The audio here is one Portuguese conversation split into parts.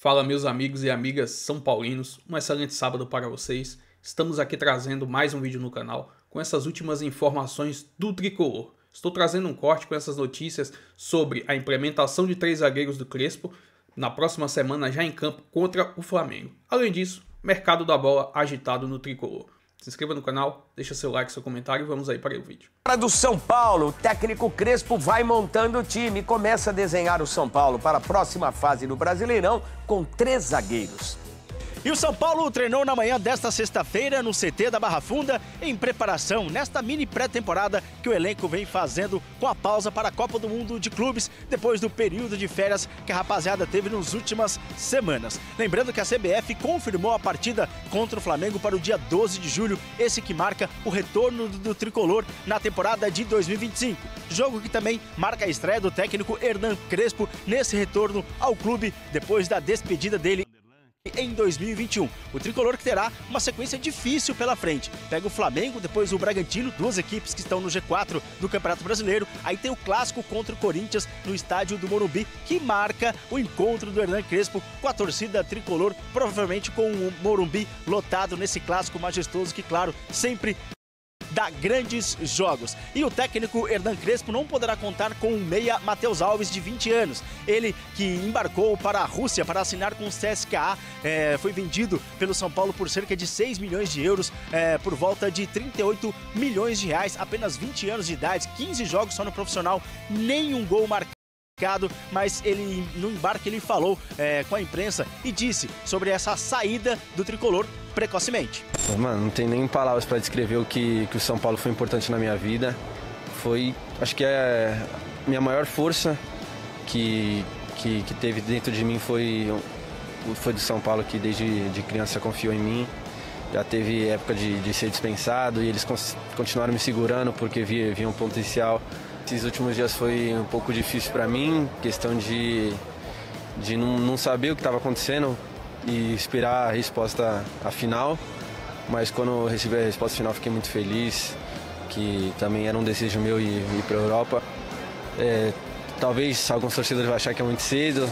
Fala, meus amigos e amigas são paulinos, um excelente sábado para vocês. Estamos aqui trazendo mais um vídeo no canal com essas últimas informações do tricolor. Estou trazendo um corte com essas notícias sobre a implementação de 3 zagueiros do Crespo na próxima semana já em campo contra o Flamengo. Além disso, mercado da bola agitado no tricolor. Se inscreva no canal, deixa seu like, seu comentário e vamos aí para o vídeo. Do São Paulo, o técnico Crespo vai montando o time e começa a desenhar o São Paulo para a próxima fase do Brasileirão com 3 zagueiros. E o São Paulo treinou na manhã desta sexta-feira no CT da Barra Funda em preparação nesta mini pré-temporada que o elenco vem fazendo com a pausa para a Copa do Mundo de Clubes depois do período de férias que a rapaziada teve nas últimas semanas. Lembrando que a CBF confirmou a partida contra o Flamengo para o dia 12 de julho, esse que marca o retorno do tricolor na temporada de 2025. Jogo que também marca a estreia do técnico Hernan Crespo nesse retorno ao clube depois da despedida dele em 2021. O tricolor que terá uma sequência difícil pela frente. Pega o Flamengo, depois o Bragantino, 2 equipes que estão no G4 do Campeonato Brasileiro. Aí tem o clássico contra o Corinthians no estádio do Morumbi, que marca o encontro do Hernan Crespo com a torcida tricolor, provavelmente com o Morumbi lotado nesse clássico majestoso que, claro, sempre dá grandes jogos. E o técnico Hernan Crespo não poderá contar com o meia Matheus Alves, de 20 anos. Ele que embarcou para a Rússia para assinar com o CSKA, foi vendido pelo São Paulo por cerca de 6 milhões de euros, por volta de 38 milhões de reais, apenas 20 anos de idade, 15 jogos só no profissional, nenhum gol marcado. Mas ele, no embarque, ele falou com a imprensa e disse sobre essa saída do tricolor precocemente. Mano, não tem nem palavras para descrever o que o São Paulo foi importante na minha vida. Acho que é a minha maior força que teve dentro de mim foi do São Paulo, que desde de criança confiou em mim. Já teve época de ser dispensado e eles continuaram me segurando porque viam um potencial. Esses últimos dias foi um pouco difícil para mim, questão de não saber o que estava acontecendo e esperar a resposta final. Mas quando eu recebi a resposta final, fiquei muito feliz, que também era um desejo meu ir para a Europa. Talvez alguns torcedores vão achar que é muito cedo,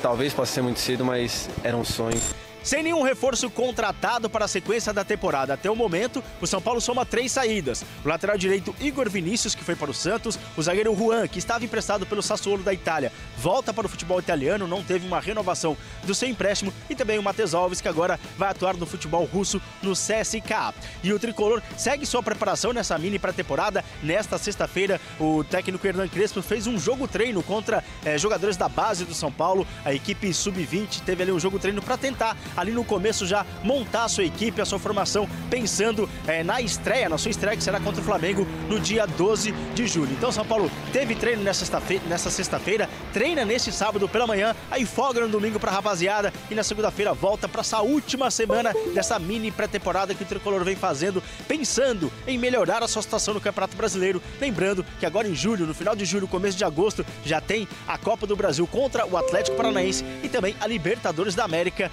talvez possa ser muito cedo, mas era um sonho. Sem nenhum reforço contratado para a sequência da temporada até o momento, o São Paulo soma 3 saídas. O lateral direito Igor Vinícius, que foi para o Santos, o zagueiro Juan, que estava emprestado pelo Sassuolo da Itália, volta para o futebol italiano, não teve uma renovação do seu empréstimo, e também o Matheus Alves, que agora vai atuar no futebol russo no CSKA. E o tricolor segue sua preparação nessa mini pré-temporada. Nesta sexta-feira, o técnico Hernan Crespo fez um jogo-treino contra jogadores da base do São Paulo. A equipe sub-20 teve ali um jogo-treino para tentar ali no começo já montar a sua equipe, a sua formação, pensando na sua estreia que será contra o Flamengo no dia 12 de julho. Então São Paulo teve treino nessa sexta-feira, treina nesse sábado pela manhã, aí folga no domingo pra rapaziada e na segunda-feira volta para essa última semana dessa mini pré-temporada que o tricolor vem fazendo, pensando em melhorar a sua situação no Campeonato Brasileiro. Lembrando que agora em julho, no final de julho, começo de agosto, já tem a Copa do Brasil contra o Atlético Paranaense e também a Libertadores da América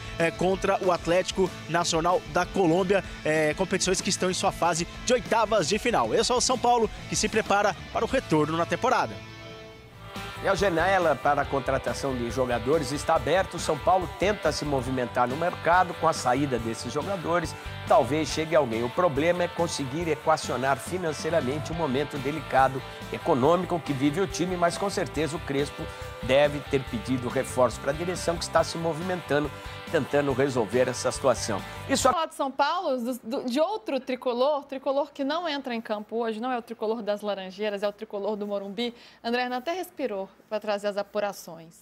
contra o Atlético Nacional da Colômbia, competições que estão em sua fase de oitavas de final. Esse é o São Paulo que se prepara para o retorno na temporada. E a janela para a contratação de jogadores está aberta. O São Paulo tenta se movimentar no mercado com a saída desses jogadores. Talvez chegue alguém. O problema é conseguir equacionar financeiramente o momento delicado econômico que vive o time, mas com certeza o Crespo deve ter pedido reforço para a direção que está se movimentando, tentando resolver essa situação. Isso falar de São Paulo, de outro tricolor que não entra em campo hoje, não é o tricolor das Laranjeiras, é o tricolor do Morumbi. André Hernan até respirou para trazer as apurações.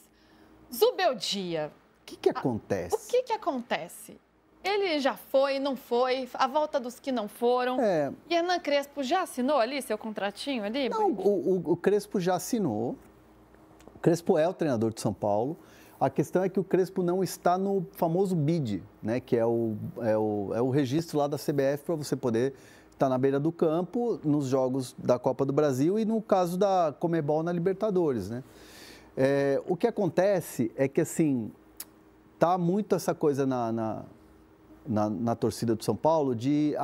Zubeldia. O que acontece? O que acontece? Ele já foi, não foi, a volta dos que não foram. E Hernan Crespo já assinou ali seu contratinho ali? Não, o Crespo já assinou. O Crespo é o treinador de São Paulo. A questão é que o Crespo não está no famoso BID, né, que é o registro lá da CBF para você poder estar na beira do campo nos jogos da Copa do Brasil e no caso da Conmebol na Libertadores, né? O que acontece é que, assim, tá muito essa coisa na torcida do São Paulo de,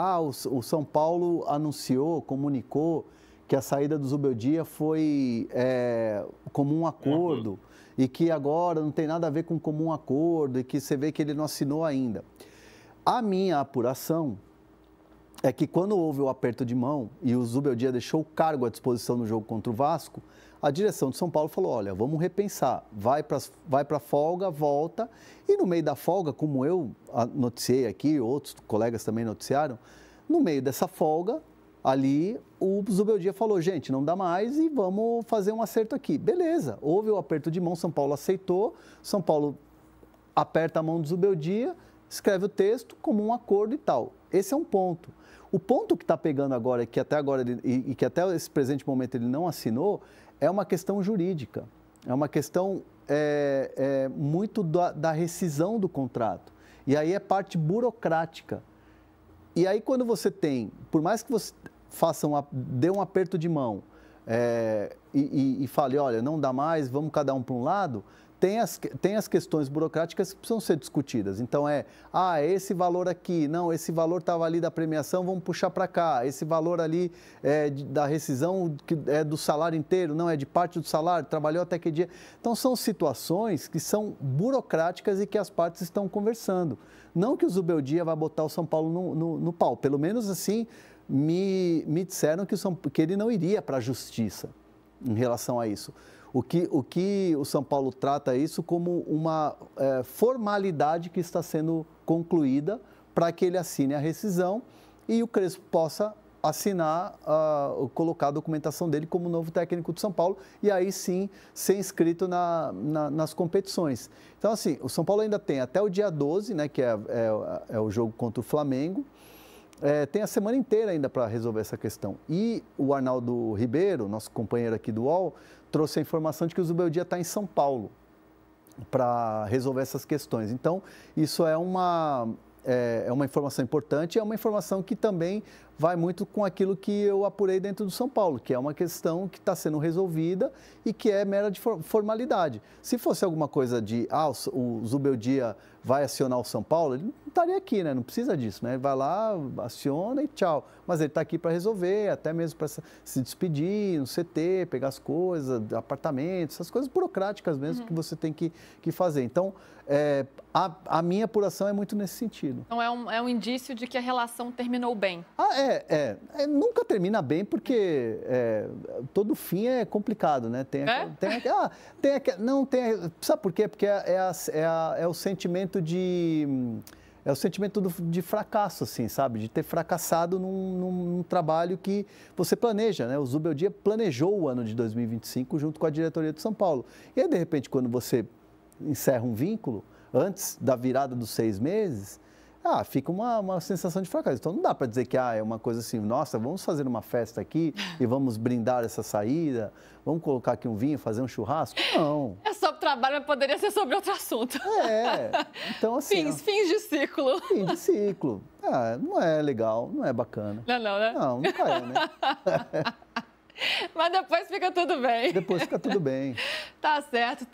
o São Paulo anunciou, comunicou que a saída do Zubeldia foi como um acordo. e que agora não tem nada a ver com comum acordo e que você vê que ele não assinou ainda. A minha apuração é que quando houve o aperto de mão e o Zubeldia deixou o cargo à disposição no jogo contra o Vasco, a direção de São Paulo falou, olha, vamos repensar, vai para folga, volta, e no meio da folga, como eu noticiei aqui, outros colegas também noticiaram, no meio dessa folga, ali o Zubeldia falou, gente, não dá mais e vamos fazer um acerto aqui. Beleza, houve o aperto de mão, São Paulo aceitou, São Paulo aperta a mão do Zubeldia, escreve o texto como um acordo e tal. Esse é um ponto. O ponto que está pegando agora, que até agora e que até esse presente momento ele não assinou, é uma questão jurídica. É uma questão muito da rescisão do contrato. E aí é parte burocrática. E aí quando você tem, por mais que você dê um aperto de mão e fale, olha, não dá mais, vamos cada um para um lado, tem as questões burocráticas que precisam ser discutidas. Então esse valor aqui, não, esse valor estava ali da premiação, vamos puxar para cá. Esse valor ali da rescisão que é do salário inteiro, não, é de parte do salário, trabalhou até que dia. Então são situações que são burocráticas e que as partes estão conversando. Não que o Zubeldia vai botar o São Paulo no pau. Pelo menos assim, me disseram que ele não iria para a justiça em relação a isso. O que o São Paulo trata isso como uma formalidade que está sendo concluída para que ele assine a rescisão e o Crespo possa assinar, colocar a documentação dele como novo técnico de São Paulo e aí sim ser inscrito nas competições. Então, assim, o São Paulo ainda tem até o dia 12, né, que é o jogo contra o Flamengo, tem a semana inteira ainda para resolver essa questão. E o Arnaldo Ribeiro, nosso companheiro aqui do UOL, trouxe a informação de que o Zubeldia está em São Paulo para resolver essas questões. Então, isso é uma informação importante, é uma informação que também vai muito com aquilo que eu apurei dentro do São Paulo, que é uma questão que está sendo resolvida e que é mera de formalidade. Se fosse alguma coisa de, o Zubeldia vai acionar o São Paulo, ele não estaria aqui, né? Não precisa disso, né? Ele vai lá, aciona e tchau. Mas ele está aqui para resolver, até mesmo para se despedir no CT, pegar as coisas, apartamentos, essas coisas burocráticas mesmo que você tem que fazer. Então, a minha apuração é muito nesse sentido. Então, é um indício de que a relação terminou bem. Nunca termina bem porque todo fim é complicado, né? Sabe por quê? Porque é o sentimento de fracasso, assim, sabe? De ter fracassado num trabalho que você planeja, né? O Zubeldia planejou o ano de 2025 junto com a diretoria de São Paulo. E aí, de repente, quando você encerra um vínculo, antes da virada dos 6 meses, fica uma sensação de fracasso. Então, não dá para dizer que é uma coisa assim, nossa, vamos fazer uma festa aqui e vamos brindar essa saída, vamos colocar aqui um vinho, fazer um churrasco. Não. É sobre trabalho, mas poderia ser sobre outro assunto. Então assim... Fins de ciclo. Fim de ciclo. Não é legal, não é bacana. Não, né? Nunca é, né? Mas depois fica tudo bem. Depois fica tudo bem. Tá certo.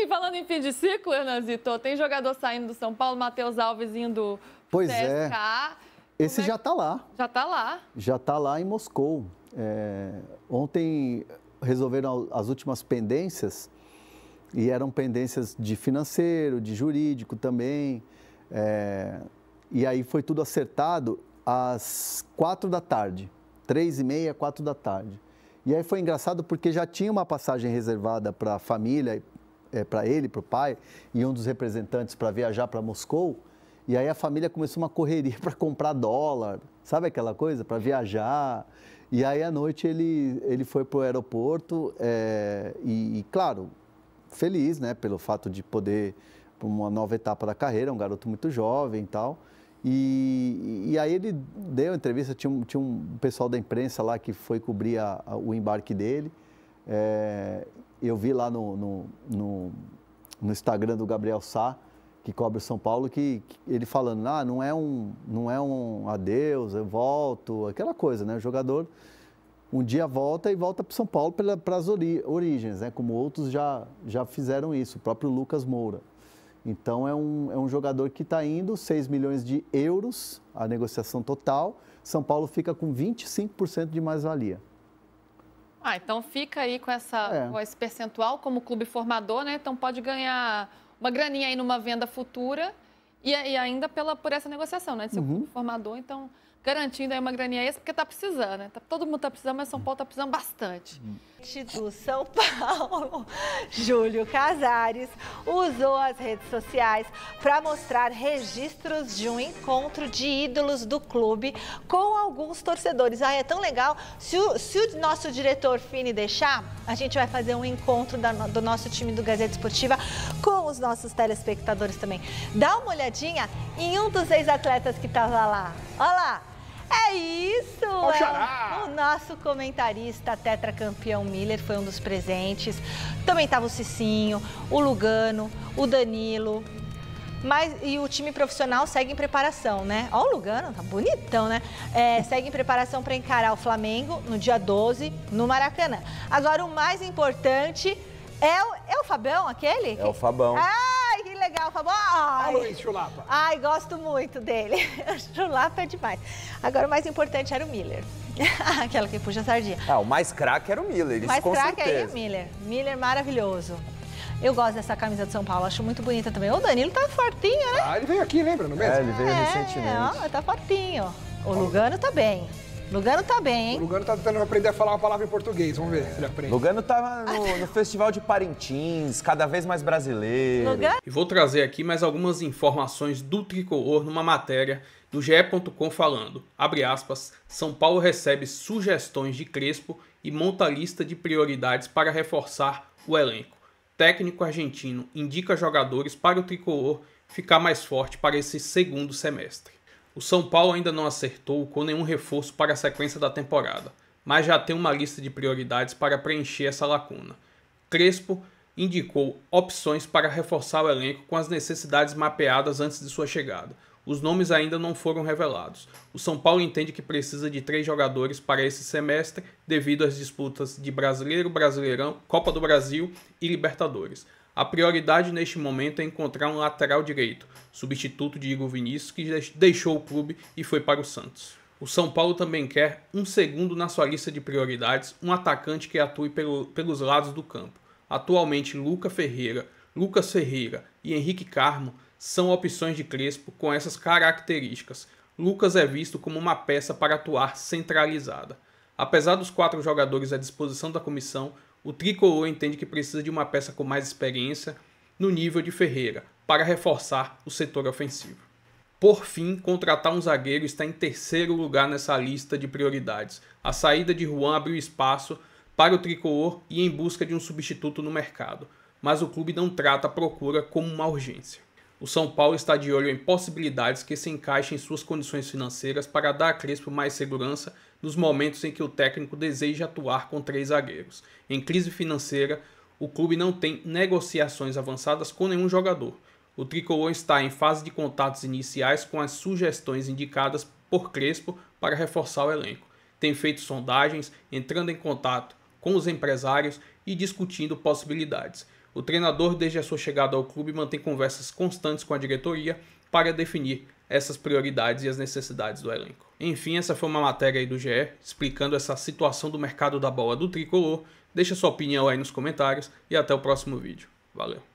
Falando em fim de ciclo, Hernanzito, tem jogador saindo do São Paulo, Matheus Alves indo pro CSKA. Esse já está lá. Já está lá. Já está lá em Moscou. Ontem resolveram as últimas pendências e eram pendências de financeiro, de jurídico também. E aí foi tudo acertado às 4 da tarde. 3h30, 4 da tarde. E aí foi engraçado porque já tinha uma passagem reservada para a família, para ele, para o pai, e um dos representantes para viajar para Moscou. E aí a família começou uma correria para comprar dólar, sabe aquela coisa? Para viajar. E aí à noite ele foi para o aeroporto e, claro, feliz, né, pelo fato de poder, para uma nova etapa da carreira, um garoto muito jovem e tal. E aí ele deu entrevista, tinha um pessoal da imprensa lá que foi cobrir o embarque dele. Eu vi lá no Instagram do Gabriel Sá, que cobre o São Paulo, que ele falando, não é um adeus, eu volto, aquela coisa, né? O jogador um dia volta para o São Paulo para as origens, né? Como outros já fizeram isso, o próprio Lucas Moura. Então, é um jogador que está indo, 6 milhões de euros, a negociação total. São Paulo fica com 25% de mais-valia. Então fica aí com esse percentual como clube formador, né? Então pode ganhar uma graninha aí numa venda futura e ainda por essa negociação, né? De ser clube formador, então garantindo aí uma graninha extra, porque tá precisando, né? Todo mundo tá precisando, mas São Paulo tá precisando bastante. Do São Paulo, Júlio Casares, usou as redes sociais para mostrar registros de um encontro de ídolos do clube com alguns torcedores. É tão legal. Se o nosso diretor Fini deixar, a gente vai fazer um encontro do nosso time do Gazeta Esportiva com os nossos telespectadores também. Dá uma olhadinha em um dos ex-atletas que estava lá. Olha lá. É isso! O nosso comentarista tetracampeão Miller foi um dos presentes. Também estava o Cicinho, o Lugano, o Danilo. E o time profissional segue em preparação, né? Ó, o Lugano, tá bonitão, né? Segue em preparação para encarar o Flamengo no dia 12, no Maracanã. Agora, o mais importante é o Fabão, aquele? É o Fabão. Ai, que legal, Fabão. Luiz Chulapa. Ai, gosto muito dele. Chulapa é demais. Agora, o mais importante era o Miller. Aquela que puxa a sardinha. O mais craque era o Miller, isso mais com certeza. Mais craque aí é o Miller. Miller maravilhoso. Eu gosto dessa camisa de São Paulo, acho muito bonita também. O Danilo tá fortinho, né? Ele veio aqui, lembra, não mesmo? Ele veio recentemente. Ó, tá fortinho. O Lugano tá bem. Lugano tá bem, hein? O Lugano tá tentando aprender a falar uma palavra em português, vamos ver se ele aprende. Lugano tava no Festival de Parintins, cada vez mais brasileiro. E vou trazer aqui mais algumas informações do Tricolor numa matéria do ge.com falando, abre aspas, São Paulo recebe sugestões de Crespo e monta lista de prioridades para reforçar o elenco. Técnico argentino indica jogadores para o Tricolor ficar mais forte para esse segundo semestre. O São Paulo ainda não acertou com nenhum reforço para a sequência da temporada, mas já tem uma lista de prioridades para preencher essa lacuna. Crespo indicou opções para reforçar o elenco com as necessidades mapeadas antes de sua chegada. Os nomes ainda não foram revelados. O São Paulo entende que precisa de 3 jogadores para esse semestre devido às disputas de Brasileiro, Brasileirão, Copa do Brasil e Libertadores. A prioridade neste momento é encontrar um lateral direito, substituto de Igor Vinícius, que deixou o clube e foi para o Santos. O São Paulo também quer um segundo na sua lista de prioridades, um atacante que atue pelos lados do campo. Atualmente, Lucas Ferreira e Henrique Carmo são opções de Crespo com essas características. Lucas é visto como uma peça para atuar centralizada. Apesar dos 4 jogadores à disposição da comissão, o Tricolor entende que precisa de uma peça com mais experiência no nível de Ferreira, para reforçar o setor ofensivo. Por fim, contratar um zagueiro está em 3º lugar nessa lista de prioridades. A saída de Juan abriu espaço para o Tricolor e em busca de um substituto no mercado, mas o clube não trata a procura como uma urgência. O São Paulo está de olho em possibilidades que se encaixem em suas condições financeiras para dar a Crespo mais segurança nos momentos em que o técnico deseja atuar com 3 zagueiros. Em crise financeira, o clube não tem negociações avançadas com nenhum jogador. O Tricolor está em fase de contatos iniciais com as sugestões indicadas por Crespo para reforçar o elenco. Tem feito sondagens, entrando em contato com os empresários e discutindo possibilidades. O treinador, desde a sua chegada ao clube, mantém conversas constantes com a diretoria para definir essas prioridades e as necessidades do elenco. Enfim, essa foi uma matéria aí do GE, explicando essa situação do mercado da bola do Tricolor. Deixa sua opinião aí nos comentários e até o próximo vídeo. Valeu!